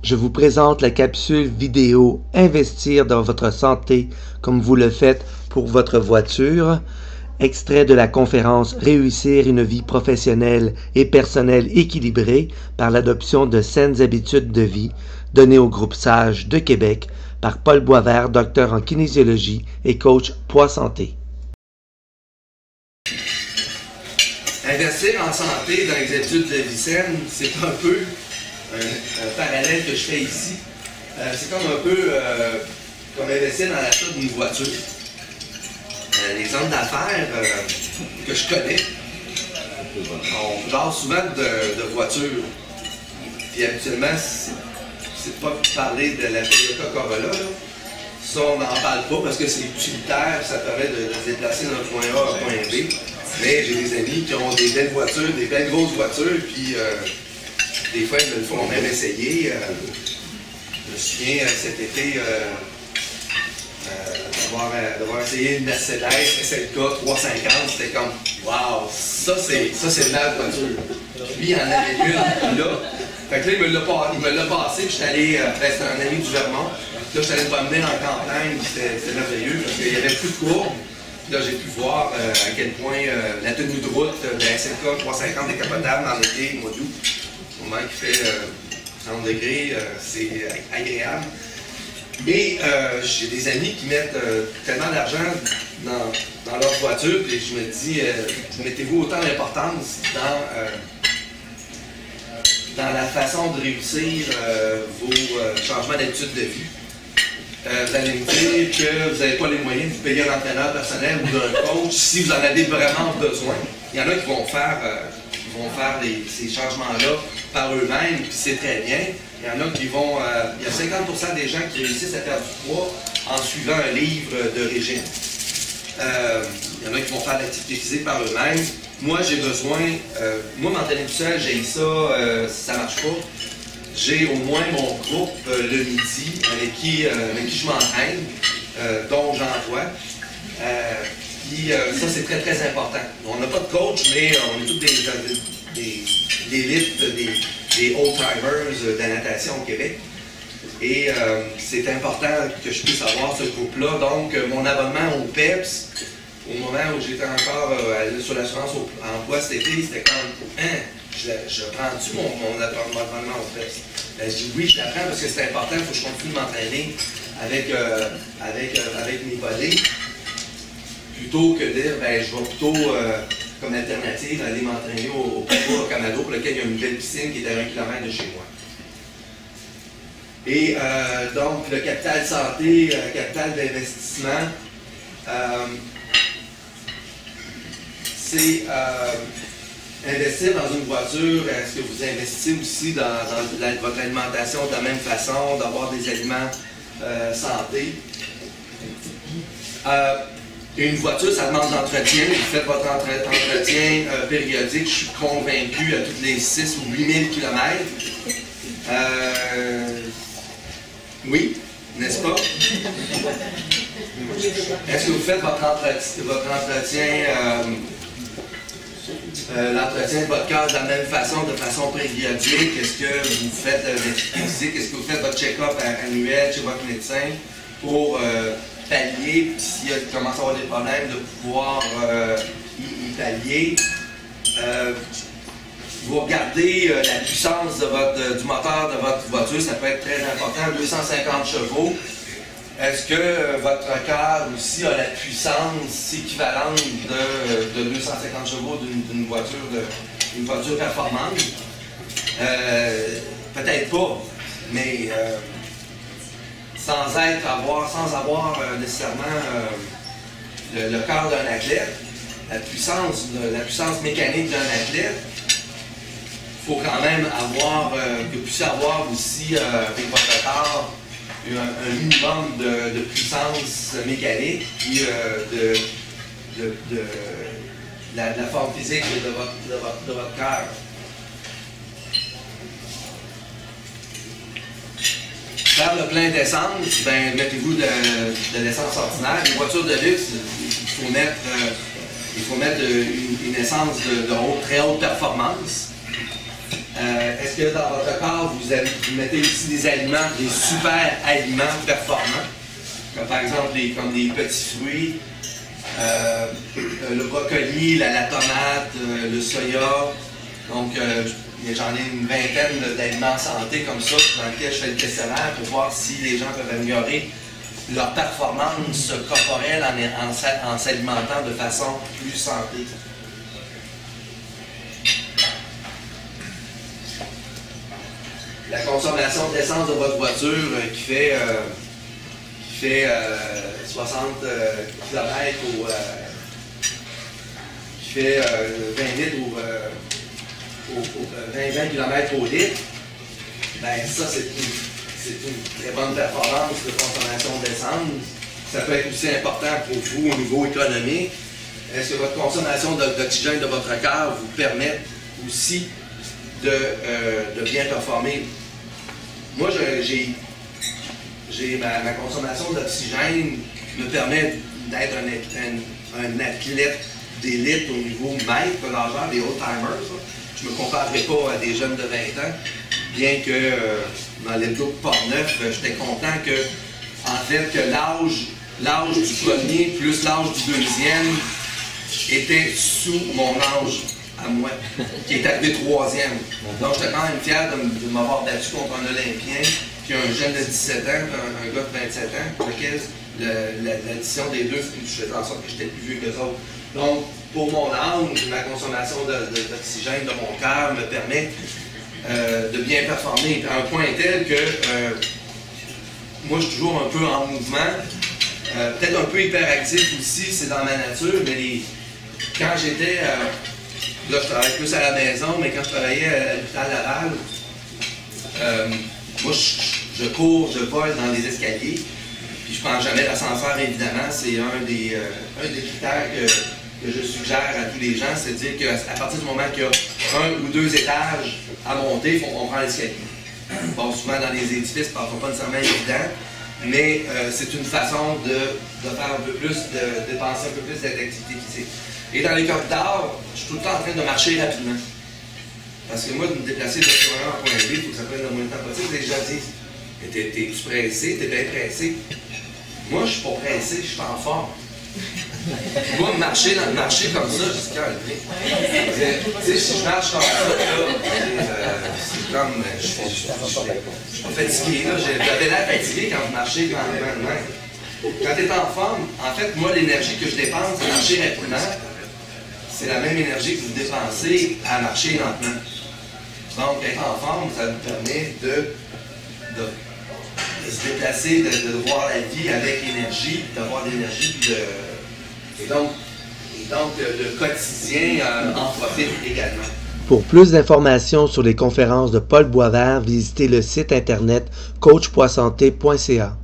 Je vous présente la capsule vidéo « Investir dans votre santé comme vous le faites pour votre voiture », extrait de la conférence « Réussir une vie professionnelle et personnelle équilibrée par l'adoption de saines habitudes de vie » donnée au groupe SAGE de Québec par Paul Boisvert, docteur en kinésiologie et coach poids santé. Investir en santé dans les habitudes de vie saine, c'est un peu un parallèle que je fais ici. C'est comme un peu comme investir dans l'achat d'une voiture. L'exemple d'affaires que je connais, on parle souvent de voitures. Puis habituellement, c'est pas parler de la Toyota Corolla. Là. Ça, on n'en parle pas parce que c'est utilitaire, ça permet de se déplacer d'un point A à un point B. Mais j'ai des amis qui ont des belles voitures, des belles grosses voitures, puis des fois, ils me le font même essayer. Je me souviens cet été d'avoir essayé une Mercedes SLK 350. C'était comme, waouh, ça c'est une belle voiture. Lui, il en avait une, là. Fait que là, il me l'a passé, puis j'étais allé, c'était un ami du Vermont. Là, j'étais allé me promener en campagne, c'était merveilleux, parce qu'il n'y avait plus de courbes. Là, j'ai pu voir à quel point la tenue de route de la SLK 350 décapotable dans l'été, au mois d'août, au moment qu'il fait 30 degrés, c'est agréable. Mais j'ai des amis qui mettent tellement d'argent dans leur voiture, et je me dis, mettez-vous autant d'importance dans la façon de réussir vos changements d'habitude de vie. Vous allez me dire que vous n'avez pas les moyens de vous payer un entraîneur personnel ou d'un coach si vous en avez vraiment besoin. Il y en a qui vont faire ces changements-là par eux-mêmes, puis c'est très bien. Il y en a qui vont... il y a 50% des gens qui réussissent à perdre du poids en suivant un livre de régime. Il y en a qui vont faire de l'activité physique par eux-mêmes. Moi, j'ai besoin... moi, m'entraîner tout seul, j'ai ça, ça ne marche pas. J'ai au moins mon groupe le midi avec qui je m'entraîne, dont j'envoie. Puis ça, c'est très, très important. On n'a pas de coach, mais on est tous des élites, des old-timers de la natation au Québec. Et c'est important que je puisse avoir ce groupe-là. Donc, mon abonnement au PEPS, au moment où j'étais encore sur l'assurance emploi cet été, c'était comme je prends-tu mon abonnement au PEPS? Ben, je dis oui, je l'apprends parce que c'est important, il faut que je continue de m'entraîner avec mes volets. Plutôt que de dire, ben, je vais plutôt, comme alternative, aller m'entraîner au Camado, pour lequel il y a une belle piscine qui est à 1 km de chez moi. Et donc, le capital santé, capital d'investissement, c'est investir dans une voiture. Est-ce que vous investissez aussi dans votre alimentation de la même façon, d'avoir des aliments santé? Une voiture, ça demande d'entretien. Vous faites votre entretien périodique, je suis convaincu, à tous les 6 ou 8 000 km. Oui, n'est-ce pas? Est-ce que vous faites votre entretien, l'entretien de votre cœur de la même façon, de façon périodique? Est-ce que vous faites l'activité physique? Est-ce que vous faites votre check-up annuel chez votre médecin pour pallier, puis s'il commence à avoir des problèmes, de pouvoir y pallier? Vous regardez la puissance du moteur de votre voiture, ça peut être très important, 250 chevaux. Est-ce que votre cœur aussi a la puissance équivalente de 250 chevaux d'une voiture performante? Peut-être pas, mais sans avoir nécessairement le cœur d'un athlète, la puissance mécanique d'un athlète, il faut quand même que vous puissiez avoir aussi avec votre corps un minimum de puissance mécanique et de la forme physique de votre cœur. Faire le plein d'essence, ben, mettez-vous de l'essence ordinaire. Les voitures de luxe, il faut mettre une essence de très haute performance. Est-ce que dans votre corps, vous mettez aussi des aliments, des super aliments performants, comme par exemple comme des petits fruits, le brocoli, la tomate, le soya. Donc, j'en ai une vingtaine d'aliments santé comme ça, dans lesquels je fais le questionnaire pour voir si les gens peuvent améliorer leur performance corporelle en s'alimentant de façon plus santé. La consommation d'essence de votre voiture qui fait 60 km ou qui fait 20 litres ou 20 km au litre, ben ça c'est une très bonne performance de consommation d'essence. Ça peut être aussi important pour vous au niveau économique. Est-ce que votre consommation d'oxygène de votre cœur vous permet aussi de bien performer? Moi, ma consommation d'oxygène me permet d'être un athlète d'élite au niveau maître nageur, des old-timers. Je ne me comparerai pas à des jeunes de 20 ans, bien que dans les groupes Portneuf, j'étais content que, en fait, que l'âge du premier plus l'âge du deuxième était sous mon âge à moi, qui est arrivé troisième. Donc, j'étais quand même fier de m'avoir battu contre un Olympien, puis un jeune de 17 ans, un gars de 27 ans, pour lequel l'addition des deux faisait en sorte que j'étais plus vieux qu'eux autres. Donc, pour mon âge, ma consommation d'oxygène de mon cœur me permet de bien performer. À un point tel que moi, je suis toujours un peu en mouvement, peut-être un peu hyperactif aussi, c'est dans ma nature, mais quand j'étais... là, je travaille plus à la maison, mais quand je travaillais à l'hôpital Laval, moi, je cours, je vole dans les escaliers, puis je ne prends jamais l'ascenseur, évidemment. C'est un des critères que je suggère à tous les gens, c'est-à-dire qu'à partir du moment qu'il y a 1 ou 2 étages à monter, on prend l'escalier. Bon, souvent dans les édifices, ce n'est pas nécessairement évident, mais c'est une façon de faire un peu plus, de dépenser un peu plus d'activité physique. Et dans les corridors, je suis tout le temps en train de marcher rapidement. Parce que moi, de me déplacer de point A en point B, il faut que ça prenne le moins de temps possible. Les gens disent, mais t'es-tu pressé? T'es bien pressé? Moi, je suis pas pressé, je suis en forme. Moi, marcher comme ça, jusqu'à tu sais, si je marche comme ça, c'est comme. Je suis pas fatigué, là. J'avais l'air fatigué quand vous marchez grandement. Quand tu es en forme, en fait, moi, l'énergie que je dépense à marcher rapidement, c'est la même énergie que vous dépensez à marcher lentement. Donc, être en forme, ça nous permet de se déplacer, de voir la vie avec énergie, d'avoir de l'énergie, et donc le quotidien en profite également. Pour plus d'informations sur les conférences de Paul Boisvert, visitez le site internet coachpoisanté.ca.